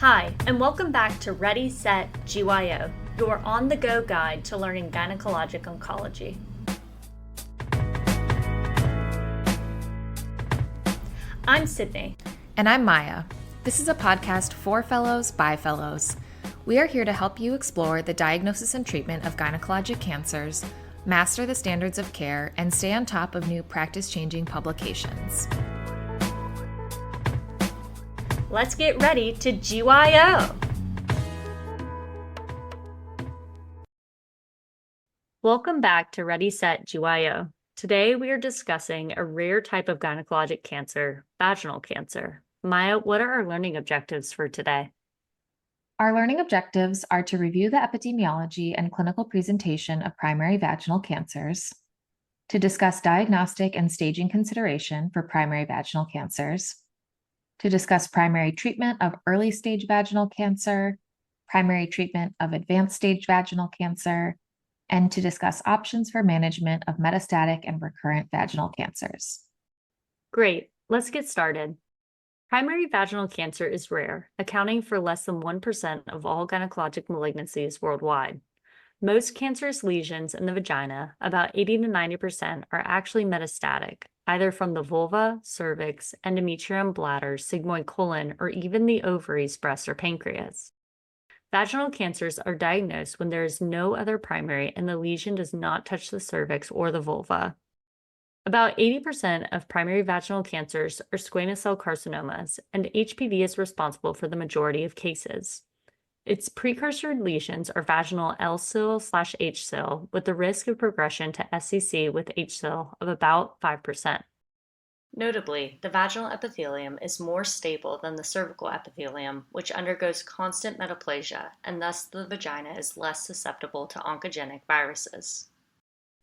Hi, and welcome back to Ready, Set, GYO, your on-the-go guide to learning gynecologic oncology. I'm Sydney. And I'm Maya. This is a podcast for fellows by fellows. We are here to help you explore the diagnosis and treatment of gynecologic cancers, master the standards of care, and stay on top of new practice-changing publications. Let's get ready to GYO! Welcome back to Ready, Set, GYO. Today we are discussing a rare type of gynecologic cancer, vaginal cancer. Maya, what are our learning objectives for today? Our learning objectives are to review the epidemiology and clinical presentation of primary vaginal cancers, to discuss diagnostic and staging consideration for primary vaginal cancers, to discuss primary treatment of early stage vaginal cancer, primary treatment of advanced stage vaginal cancer, and to discuss options for management of metastatic and recurrent vaginal cancers. Great, let's get started. Primary vaginal cancer is rare, accounting for less than 1% of all gynecologic malignancies worldwide. Most cancerous lesions in the vagina, about 80 to 90%, are actually metastatic, either from the vulva, cervix, endometrium, bladder, sigmoid colon, or even the ovaries, breast, or pancreas. Vaginal cancers are diagnosed when there is no other primary and the lesion does not touch the cervix or the vulva. About 80% of primary vaginal cancers are squamous cell carcinomas, and HPV is responsible for the majority of cases. Its precursor lesions are vaginal L-sil/H-sil, with the risk of progression to SCC with H-sil of about 5%. Notably, the vaginal epithelium is more stable than the cervical epithelium, which undergoes constant metaplasia, and thus the vagina is less susceptible to oncogenic viruses.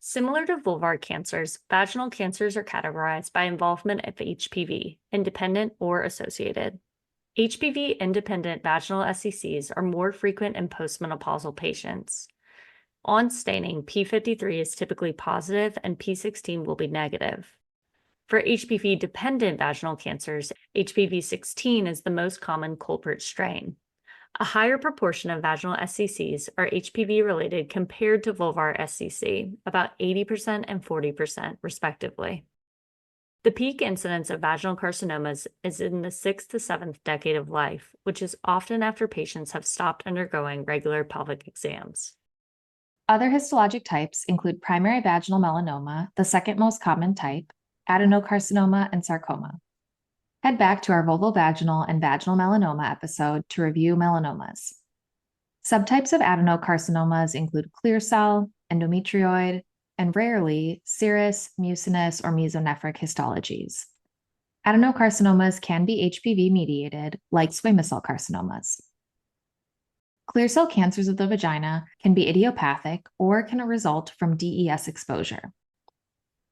Similar to vulvar cancers, vaginal cancers are categorized by involvement of HPV, independent or associated. HPV-independent vaginal SCCs are more frequent in postmenopausal patients. On staining, P53 is typically positive and P16 will be negative. For HPV-dependent vaginal cancers, HPV16 is the most common culprit strain. A higher proportion of vaginal SCCs are HPV-related compared to vulvar SCC, about 80% and 40% respectively. The peak incidence of vaginal carcinomas is in the 6th to 7th decade of life, which is often after patients have stopped undergoing regular pelvic exams. Other histologic types include primary vaginal melanoma, the second most common type, adenocarcinoma, and sarcoma. Head back to our vulvovaginal and vaginal melanoma episode to review melanomas. Subtypes of adenocarcinomas include clear cell, endometrioid, and rarely serous, mucinous, or mesonephric histologies. Adenocarcinomas can be HPV-mediated, like squamous cell carcinomas. Clear cell cancers of the vagina can be idiopathic or can result from DES exposure.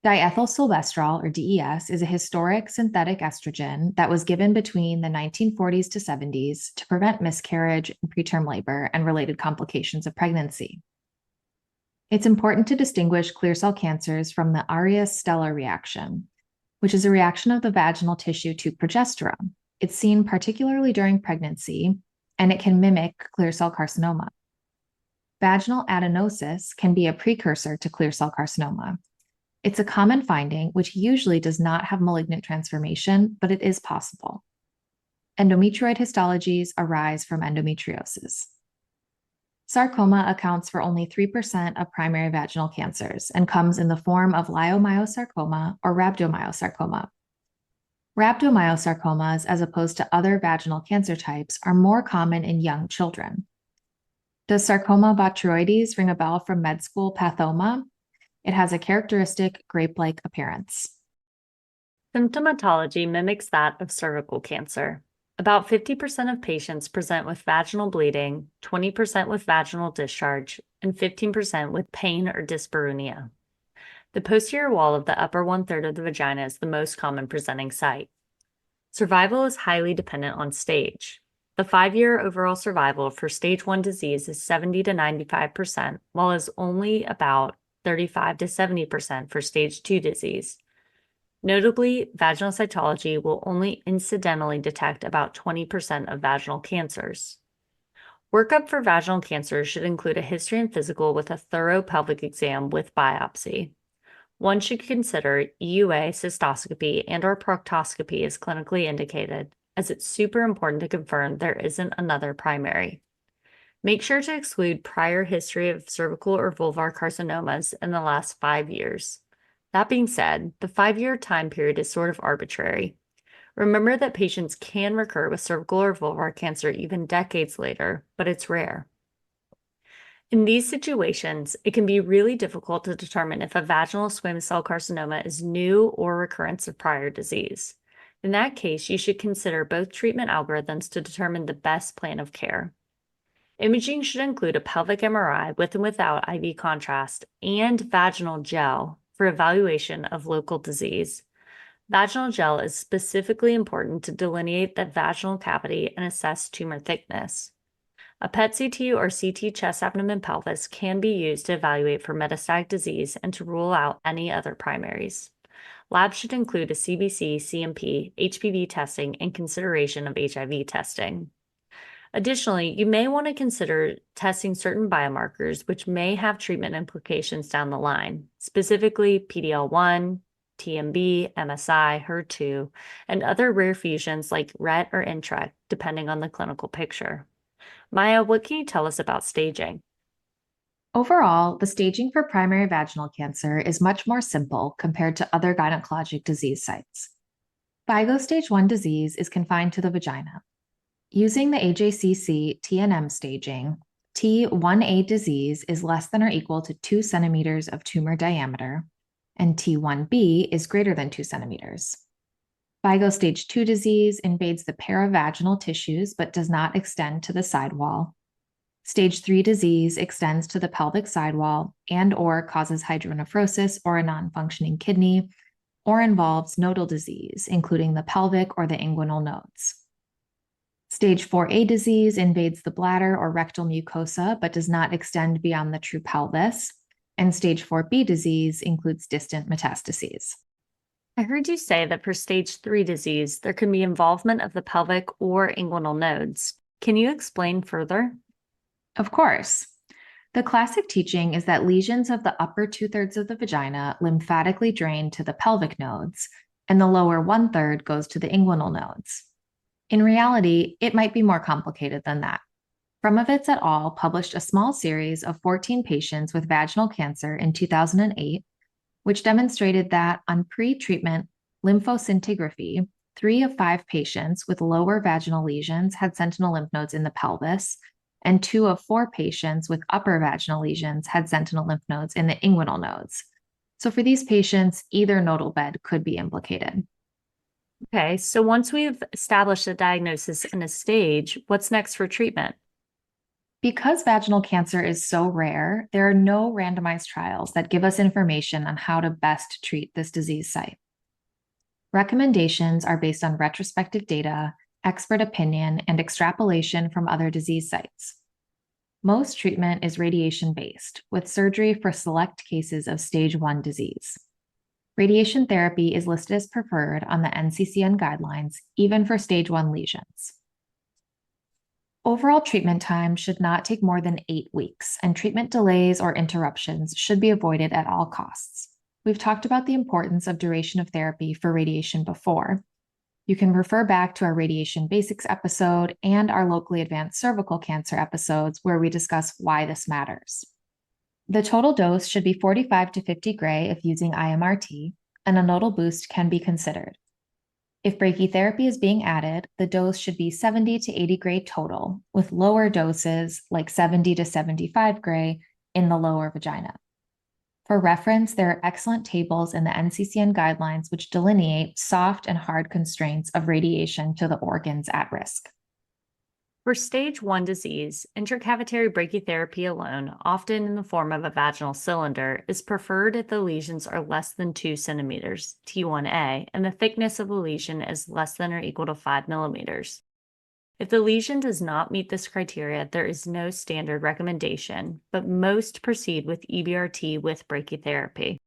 Diethylstilbestrol, or DES, is a historic synthetic estrogen that was given between the 1940s to 70s to prevent miscarriage and preterm labor and related complications of pregnancy. It's important to distinguish clear cell cancers from the Arias-Steller reaction, which is a reaction of the vaginal tissue to progesterone. It's seen particularly during pregnancy, and it can mimic clear cell carcinoma. Vaginal adenosis can be a precursor to clear cell carcinoma. It's a common finding, which usually does not have malignant transformation, but it is possible. Endometrioid histologies arise from endometriosis. Sarcoma accounts for only 3% of primary vaginal cancers and comes in the form of leiomyosarcoma or rhabdomyosarcoma. Rhabdomyosarcomas, as opposed to other vaginal cancer types, are more common in young children. Does sarcoma botryoides ring a bell from med school pathoma? It has a characteristic grape-like appearance. Symptomatology mimics that of cervical cancer. About 50% of patients present with vaginal bleeding, 20% with vaginal discharge, and 15% with pain or dyspareunia. The posterior wall of the upper one-third of the vagina is the most common presenting site. Survival is highly dependent on stage. The 5-year overall survival for stage 1 disease is 70 to 95%, while is only about 35 to 70% for stage 2 disease. Notably, vaginal cytology will only incidentally detect about 20% of vaginal cancers. Workup for vaginal cancer should include a history and physical with a thorough pelvic exam with biopsy. One should consider EUA cystoscopy and/or proctoscopy as clinically indicated, as it's super important to confirm there isn't another primary. Make sure to exclude prior history of cervical or vulvar carcinomas in the last 5 years. That being said, the 5-year time period is sort of arbitrary. Remember that patients can recur with cervical or vulvar cancer even decades later, but it's rare. In these situations, it can be really difficult to determine if a vaginal squamous cell carcinoma is new or recurrence of prior disease. In that case, you should consider both treatment algorithms to determine the best plan of care. Imaging should include a pelvic MRI with and without IV contrast and vaginal gel for evaluation of local disease. Vaginal gel is specifically important to delineate the vaginal cavity and assess tumor thickness. A PET CT or CT chest, abdomen, pelvis can be used to evaluate for metastatic disease and to rule out any other primaries. Labs should include a CBC, CMP, HPV testing, and consideration of HIV testing. Additionally, you may want to consider testing certain biomarkers which may have treatment implications down the line, specifically PD-L1, TMB, MSI, HER2, and other rare fusions like RET or NTRK, depending on the clinical picture. Maya, what can you tell us about staging? Overall, the staging for primary vaginal cancer is much more simple compared to other gynecologic disease sites. FIGO stage 1 disease is confined to the vagina. Using the AJCC TNM staging, T1A disease is less than or equal to 2 centimeters of tumor diameter, and T1B is greater than 2 centimeters. FIGO stage 2 disease invades the paravaginal tissues but does not extend to the sidewall. Stage 3 disease extends to the pelvic sidewall and/or causes hydronephrosis or a non-functioning kidney, or involves nodal disease, including the pelvic or the inguinal nodes. Stage 4A disease invades the bladder or rectal mucosa but does not extend beyond the true pelvis, and stage 4B disease includes distant metastases. I heard you say that for stage 3 disease, there can be involvement of the pelvic or inguinal nodes. Can you explain further? Of course. The classic teaching is that lesions of the upper 2/3 of the vagina lymphatically drain to the pelvic nodes, and the lower 1/3 goes to the inguinal nodes. In reality, it might be more complicated than that. Frumovitz et al. Published a small series of 14 patients with vaginal cancer in 2008, which demonstrated that on pre-treatment lymphoscintigraphy, 3 of 5 patients with lower vaginal lesions had sentinel lymph nodes in the pelvis, and 2 of 4 patients with upper vaginal lesions had sentinel lymph nodes in the inguinal nodes. So for these patients, either nodal bed could be implicated. Okay, so once we've established a diagnosis and a stage, what's next for treatment? Because vaginal cancer is so rare, there are no randomized trials that give us information on how to best treat this disease site. Recommendations are based on retrospective data, expert opinion, and extrapolation from other disease sites. Most treatment is radiation-based, with surgery for select cases of stage 1 disease. Radiation therapy is listed as preferred on the NCCN guidelines, even for stage 1 lesions. Overall treatment time should not take more than 8 weeks, and treatment delays or interruptions should be avoided at all costs. We've talked about the importance of duration of therapy for radiation before. You can refer back to our radiation basics episode and our locally advanced cervical cancer episodes where we discuss why this matters. The total dose should be 45 to 50 gray if using IMRT, and a nodal boost can be considered. If brachytherapy is being added, the dose should be 70 to 80 gray total, with lower doses like 70 to 75 gray in the lower vagina. For reference, there are excellent tables in the NCCN guidelines which delineate soft and hard constraints of radiation to the organs at risk. For stage 1 disease, intracavitary brachytherapy alone, often in the form of a vaginal cylinder, is preferred if the lesions are less than 2 centimeters, T1A, and the thickness of the lesion is less than or equal to 5 millimeters. If the lesion does not meet this criteria, there is no standard recommendation, but most proceed with EBRT with brachytherapy.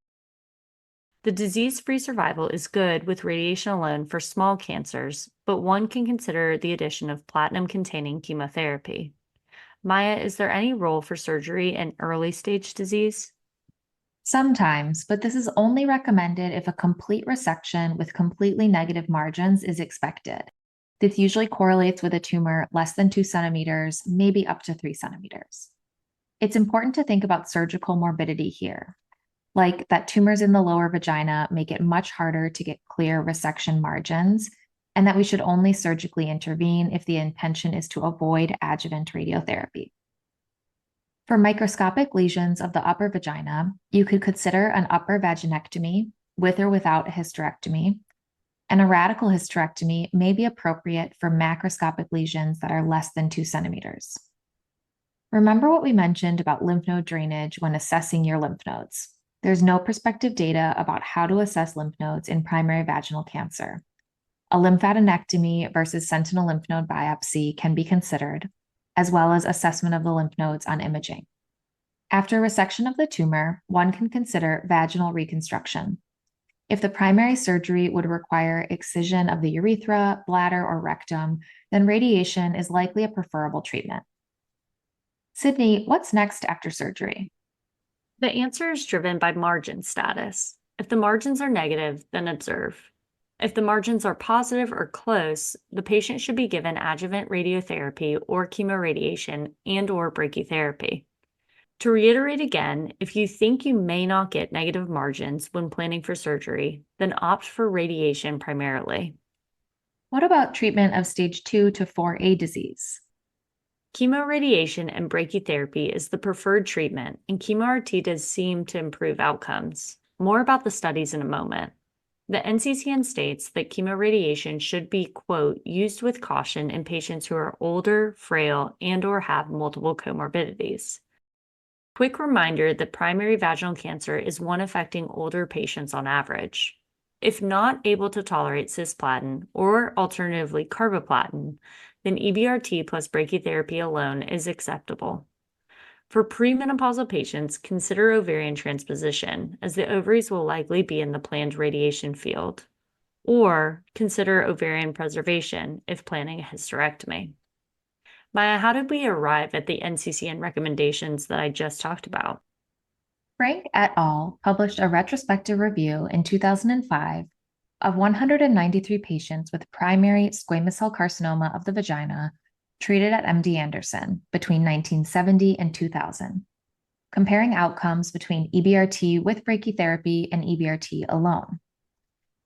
The disease-free survival is good with radiation alone for small cancers, but one can consider the addition of platinum-containing chemotherapy. Maya, is there any role for surgery in early-stage disease? Sometimes, but this is only recommended if a complete resection with completely negative margins is expected. This usually correlates with a tumor less than 2 centimeters, maybe up to 3 centimeters. It's important to think about surgical morbidity here, like that tumors in the lower vagina make it much harder to get clear resection margins, and that we should only surgically intervene if the intention is to avoid adjuvant radiotherapy. For microscopic lesions of the upper vagina, you could consider an upper vaginectomy with or without a hysterectomy, and a radical hysterectomy may be appropriate for macroscopic lesions that are less than 2 centimeters. Remember what we mentioned about lymph node drainage when assessing your lymph nodes. There's no prospective data about how to assess lymph nodes in primary vaginal cancer. A lymphadenectomy versus sentinel lymph node biopsy can be considered, as well as assessment of the lymph nodes on imaging. After resection of the tumor, one can consider vaginal reconstruction. If the primary surgery would require excision of the urethra, bladder, or rectum, then radiation is likely a preferable treatment. Sydney, what's next after surgery? The answer is driven by margin status. If the margins are negative, then observe. If the margins are positive or close, the patient should be given adjuvant radiotherapy or chemoradiation and/or brachytherapy. To reiterate again, if you think you may not get negative margins when planning for surgery, then opt for radiation primarily. What about treatment of stage 2 to 4A disease? Chemoradiation and brachytherapy is the preferred treatment, and chemo-RT does seem to improve outcomes. More about the studies in a moment. The NCCN states that chemoradiation should be, quote, used with caution in patients who are older, frail, and/or have multiple comorbidities. Quick reminder that primary vaginal cancer is one affecting older patients on average. If not able to tolerate cisplatin or alternatively carboplatin, then EBRT plus brachytherapy alone is acceptable. For premenopausal patients, consider ovarian transposition, as the ovaries will likely be in the planned radiation field, or consider ovarian preservation if planning a hysterectomy. Maya, how did we arrive at the NCCN recommendations that I just talked about? Frank et al. Published a retrospective review in 2005 of 193 patients with primary squamous cell carcinoma of the vagina treated at MD Anderson between 1970 and 2000, comparing outcomes between EBRT with brachytherapy and EBRT alone.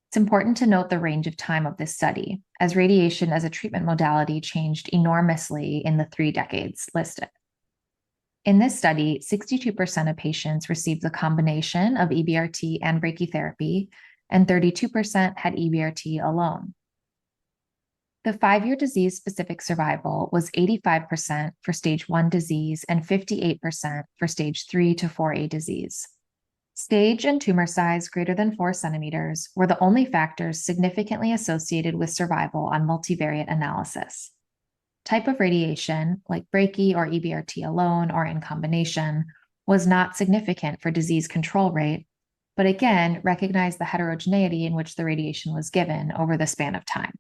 It's important to note the range of time of this study, as radiation as a treatment modality changed enormously in the 3 decades listed. In this study, 62% of patients received the combination of EBRT and brachytherapy, and 32% had EBRT alone. The 5-year disease-specific survival was 85% for stage 1 disease and 58% for stage 3 to 4A disease. Stage and tumor size greater than 4 centimeters were the only factors significantly associated with survival on multivariate analysis. Type of radiation, like brachy or EBRT alone or in combination, was not significant for disease control rate, but again, recognized the heterogeneity in which the radiation was given over the span of time.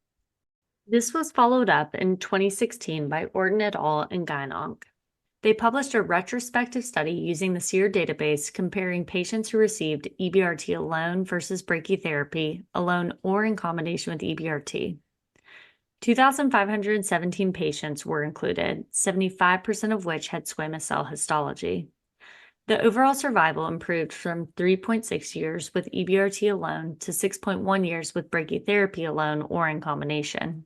This was followed up in 2016 by Orton et al. And Gynonc. They published a retrospective study using the SEER database comparing patients who received EBRT alone versus brachytherapy alone or in combination with EBRT. 2,517 patients were included, 75% of which had squamous cell histology. The overall survival improved from 3.6 years with EBRT alone to 6.1 years with brachytherapy alone or in combination.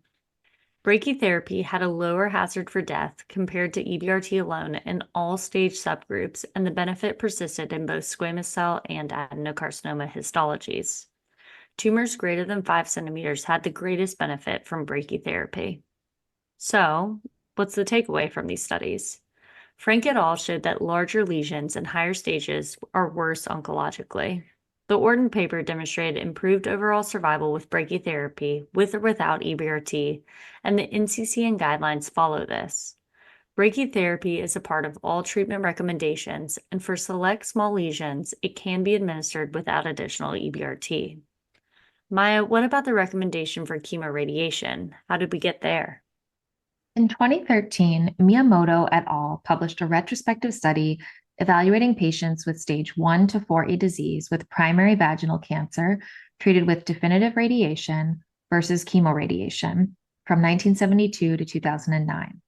Brachytherapy had a lower hazard for death compared to EBRT alone in all stage subgroups, and the benefit persisted in both squamous cell and adenocarcinoma histologies. Tumors greater than 5 centimeters had the greatest benefit from brachytherapy. So, what's the takeaway from these studies? Frank et al. Showed that larger lesions in higher stages are worse oncologically. The Orton paper demonstrated improved overall survival with brachytherapy, with or without EBRT, and the NCCN guidelines follow this. Brachytherapy is a part of all treatment recommendations, and for select small lesions, it can be administered without additional EBRT. Maya, what about the recommendation for chemoradiation? How did we get there? In 2013, Miyamoto et al. Published a retrospective study evaluating patients with stage 1 to 4A disease with primary vaginal cancer treated with definitive radiation versus chemoradiation from 1972 to 2009.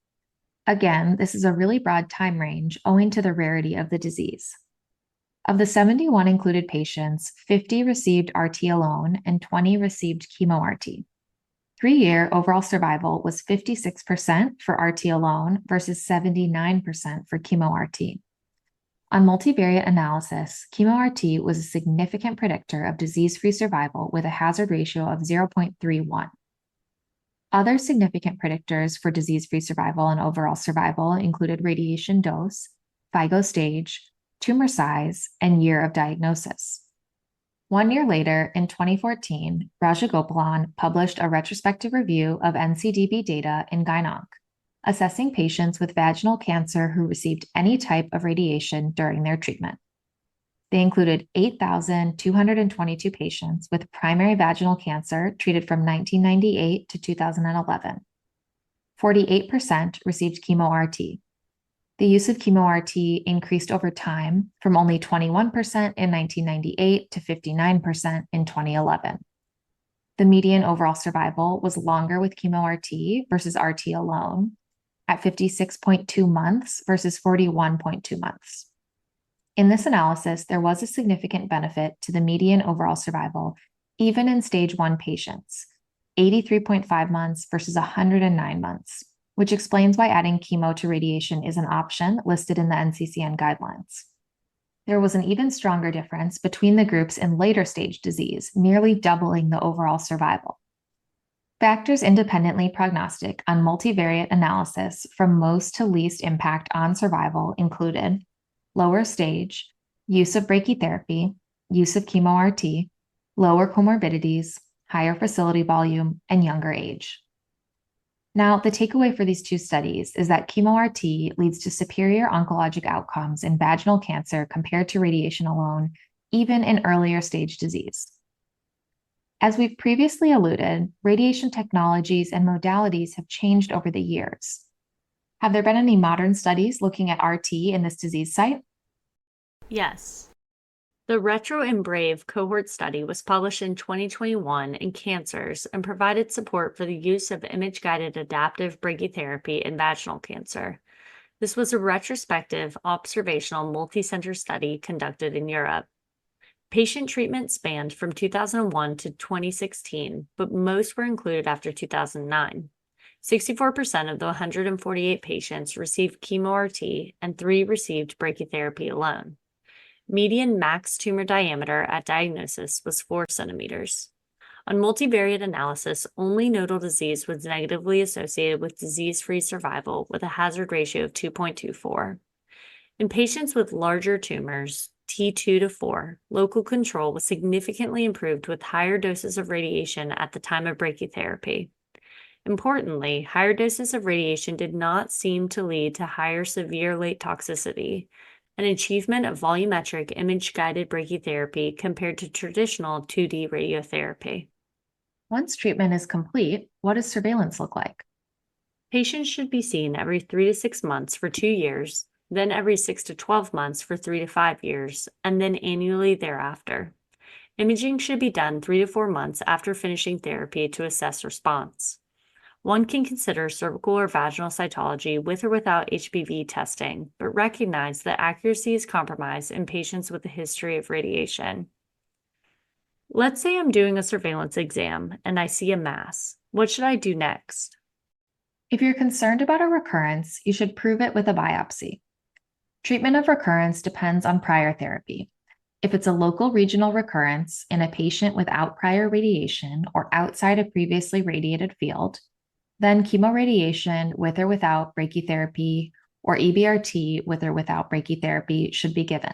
Again, this is a really broad time range owing to the rarity of the disease. Of the 71 included patients, 50 received RT alone and 20 received chemo-RT. 3-year overall survival was 56% for RT alone versus 79% for chemo-RT. On multivariate analysis, chemo-RT was a significant predictor of disease-free survival with a hazard ratio of 0.31. Other significant predictors for disease-free survival and overall survival included radiation dose, FIGO stage, tumor size, and year of diagnosis. 1 year later, in 2014, Rajagopalan published a retrospective review of NCDB data in Gyn-Onc, assessing patients with vaginal cancer who received any type of radiation during their treatment. They included 8,222 patients with primary vaginal cancer treated from 1998 to 2011. 48% received chemo-RT. The use of chemo-RT increased over time from only 21% in 1998 to 59% in 2011. The median overall survival was longer with chemo-RT versus RT alone at 56.2 months versus 41.2 months. In this analysis, there was a significant benefit to the median overall survival, even in stage 1 patients, 83.5 months versus 109 months, which explains why adding chemo to radiation is an option listed in the NCCN guidelines. There was an even stronger difference between the groups in later stage disease, nearly doubling the overall survival. Factors independently prognostic on multivariate analysis from most to least impact on survival included lower stage, use of brachytherapy, use of chemo-RT, lower comorbidities, higher facility volume, and younger age. Now, the takeaway for these two studies is that chemo-RT leads to superior oncologic outcomes in vaginal cancer compared to radiation alone, even in earlier stage disease. As we've previously alluded, radiation technologies and modalities have changed over the years. Have there been any modern studies looking at RT in this disease site? Yes. The Retro and Brave cohort study was published in 2021 in Cancers and provided support for the use of image-guided adaptive brachytherapy in vaginal cancer. This was a retrospective, observational, multi-center study conducted in Europe. Patient treatment spanned from 2001 to 2016, but most were included after 2009. 64% of the 148 patients received chemo-RT and 3 received brachytherapy alone. Median max tumor diameter at diagnosis was 4 centimeters. On multivariate analysis, only nodal disease was negatively associated with disease-free survival with a hazard ratio of 2.24. In patients with larger tumors, T2 to 4, local control was significantly improved with higher doses of radiation at the time of brachytherapy. Importantly, higher doses of radiation did not seem to lead to higher severe late toxicity, an achievement of volumetric image-guided brachytherapy compared to traditional 2D radiotherapy. Once treatment is complete, what does surveillance look like? Patients should be seen every 3 to 6 months for 2 years, then every 6 to 12 months for 3 to 5 years, and then annually thereafter. Imaging should be done 3 to 4 months after finishing therapy to assess response. One can consider cervical or vaginal cytology with or without HPV testing, but recognize that accuracy is compromised in patients with a history of radiation. Let's say I'm doing a surveillance exam and I see a mass. What should I do next? If you're concerned about a recurrence, you should prove it with a biopsy. Treatment of recurrence depends on prior therapy. If it's a local regional recurrence in a patient without prior radiation or outside a previously radiated field, then chemoradiation with or without brachytherapy or EBRT with or without brachytherapy should be given.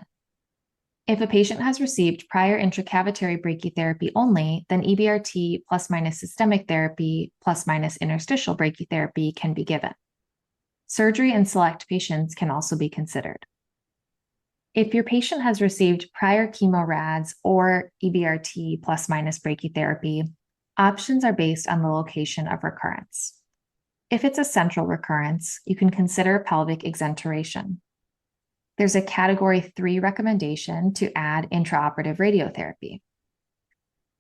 If a patient has received prior intracavitary brachytherapy only, then EBRT plus minus systemic therapy plus minus interstitial brachytherapy can be given. Surgery in select patients can also be considered. If your patient has received prior chemorads or EBRT plus minus brachytherapy, options are based on the location of recurrence. If it's a central recurrence, you can consider pelvic exenteration. There's a category 3 recommendation to add intraoperative radiotherapy.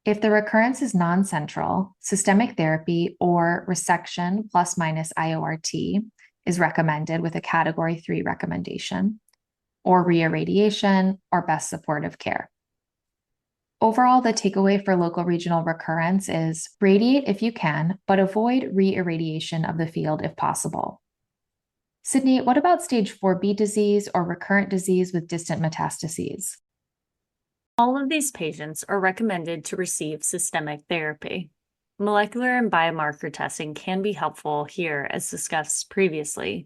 If the recurrence is non-central, systemic therapy or resection plus minus IORT is recommended with a category 3 recommendation, or reirradiation or best supportive care. Overall, the takeaway for local regional recurrence is radiate if you can, but avoid reirradiation of the field if possible. Sydney, what about stage 4B disease or recurrent disease with distant metastases? All of these patients are recommended to receive systemic therapy. Molecular and biomarker testing can be helpful here, as discussed previously.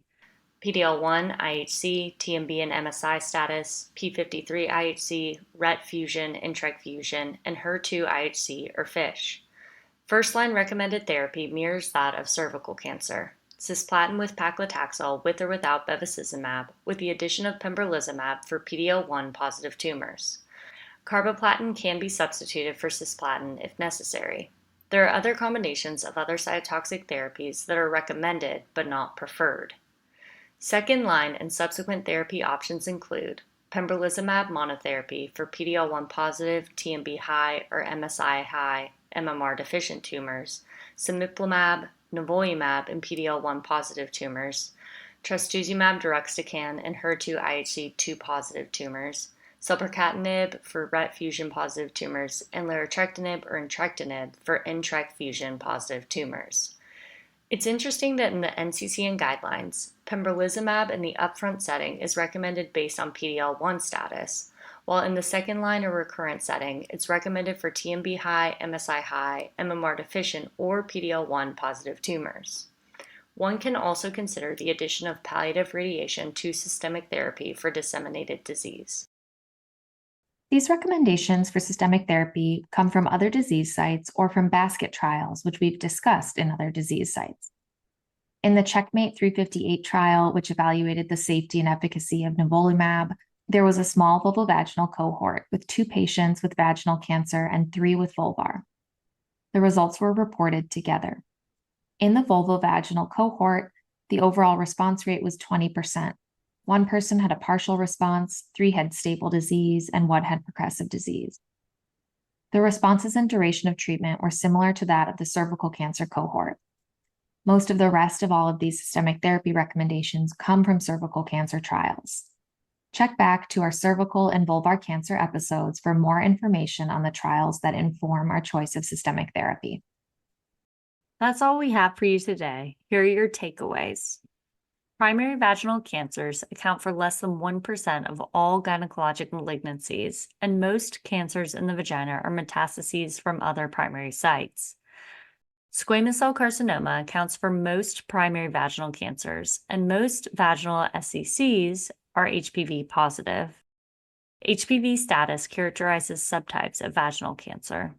PD-L1, IHC, TMB and MSI status, P53 IHC, RET fusion, NTRK fusion, and HER2 IHC or FISH. First-line recommended therapy mirrors that of cervical cancer. Cisplatin with paclitaxel with or without bevacizumab, with the addition of pembrolizumab for PD-L1 positive tumors. Carboplatin can be substituted for cisplatin if necessary. There are other combinations of other cytotoxic therapies that are recommended but not preferred. Second-line and subsequent therapy options include pembrolizumab monotherapy for PD-L1 positive, TMB high, or MSI high, MMR deficient tumors, cemiplimab, nivolumab in PD-L1 positive tumors, trastuzumab deruxtecan in HER2 IHC2 positive tumors, selpercatinib for RET fusion positive tumors, and larotrectinib or entrectinib for NTRK fusion positive tumors. It's interesting that in the NCCN guidelines, pembrolizumab in the upfront setting is recommended based on PD-L1 status, while in the second-line or recurrent setting, it's recommended for TMB high, MSI high, MMR deficient, or PD-L1 positive tumors. One can also consider the addition of palliative radiation to systemic therapy for disseminated disease. These recommendations for systemic therapy come from other disease sites or from basket trials, which we've discussed in other disease sites. In the Checkmate 358 trial, which evaluated the safety and efficacy of nivolumab, there was a small vulvovaginal cohort with 2 patients with vaginal cancer and 3 with vulvar. The results were reported together. In the vulvovaginal cohort, the overall response rate was 20%. 1 person had a partial response, 3 had stable disease, and 1 had progressive disease. The responses and duration of treatment were similar to that of the cervical cancer cohort. Most of the rest of all of these systemic therapy recommendations come from cervical cancer trials. Check back to our cervical and vulvar cancer episodes for more information on the trials that inform our choice of systemic therapy. That's all we have for you today. Here are your takeaways. Primary vaginal cancers account for less than 1% of all gynecologic malignancies, and most cancers in the vagina are metastases from other primary sites. Squamous cell carcinoma accounts for most primary vaginal cancers, and most vaginal SCCs are HPV positive. HPV status characterizes subtypes of vaginal cancer.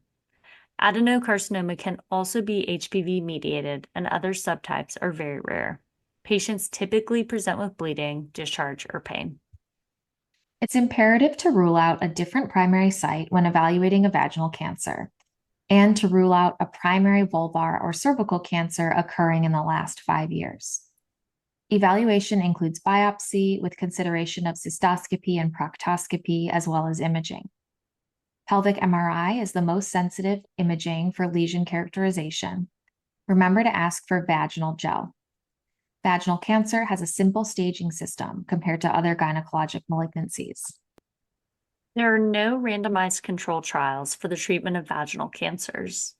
Adenocarcinoma can also be HPV-mediated, and other subtypes are very rare. Patients typically present with bleeding, discharge, or pain. It's imperative to rule out a different primary site when evaluating a vaginal cancer, and to rule out a primary vulvar or cervical cancer occurring in the last 5 years. Evaluation includes biopsy with consideration of cystoscopy and proctoscopy, as well as imaging. Pelvic MRI is the most sensitive imaging for lesion characterization. Remember to ask for vaginal gel. Vaginal cancer has a simple staging system compared to other gynecologic malignancies. There are no randomized control trials for the treatment of vaginal cancers.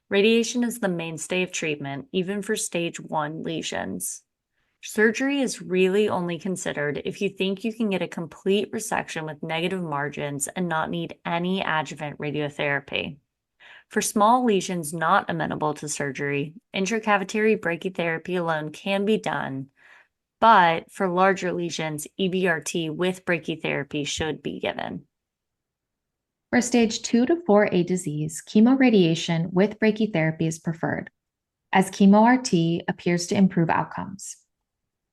Radiation is the mainstay of treatment, even for stage 1 lesions. Surgery is really only considered if you think you can get a complete resection with negative margins and not need any adjuvant radiotherapy. For small lesions not amenable to surgery, intracavitary brachytherapy alone can be done, but for larger lesions, EBRT with brachytherapy should be given. For stage 2 to 4A disease, chemoradiation with brachytherapy is preferred, as chemo-RT appears to improve outcomes.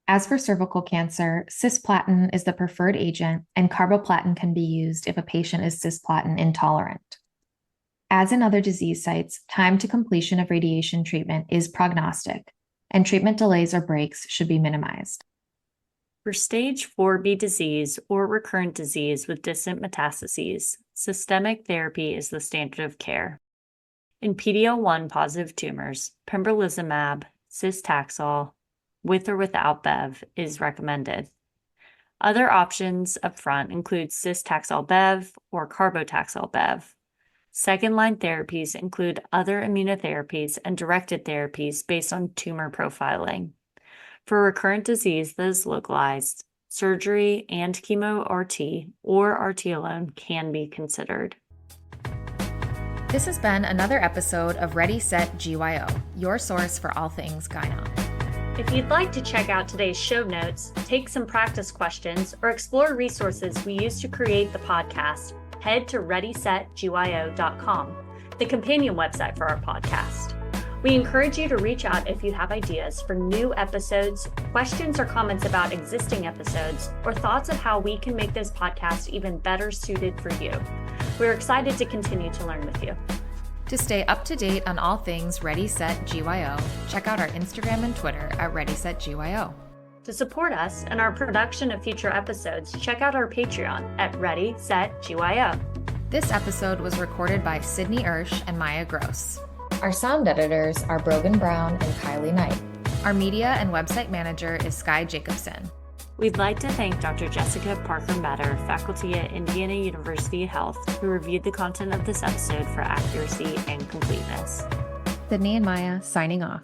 As for cervical cancer, cisplatin is the preferred agent, and carboplatin can be used if a patient is cisplatin intolerant. As in other disease sites, time to completion of radiation treatment is prognostic, and treatment delays or breaks should be minimized. For stage 4B disease or recurrent disease with distant metastases, systemic therapy is the standard of care. In PD-L1 positive tumors, pembrolizumab, cis-taxol, with or without Bev, is recommended. Other options up front include cis-taxol Bev or carbotaxol Bev. Second-line therapies include other immunotherapies and directed therapies based on tumor profiling. For recurrent disease that is localized, surgery and chemo-RT or RT alone can be considered. This has been another episode of Ready, Set, GYO, your source for all things gyno. If you'd like to check out today's show notes, take some practice questions, or explore resources we use to create the podcast, head to readysetgyo.com, the companion website for our podcast. We encourage you to reach out if you have ideas for new episodes, questions or comments about existing episodes, or thoughts of how we can make this podcast even better suited for you. We're excited to continue to learn with you. To stay up to date on all things Ready, Set, GYO, check out our Instagram and Twitter at ReadySetGYO. To support us and our production of future episodes, check out our Patreon at ReadySetGYO. This episode was recorded by Sydney Ersch and Maya Gross. Our sound editors are Brogan Brown and Kylie Knight. Our media and website manager is Sky Jacobson. We'd like to thank Dr. Jessica Parker-Metter, faculty at Indiana University Health, who reviewed the content of this episode for accuracy and completeness. Sydney and Maya signing off.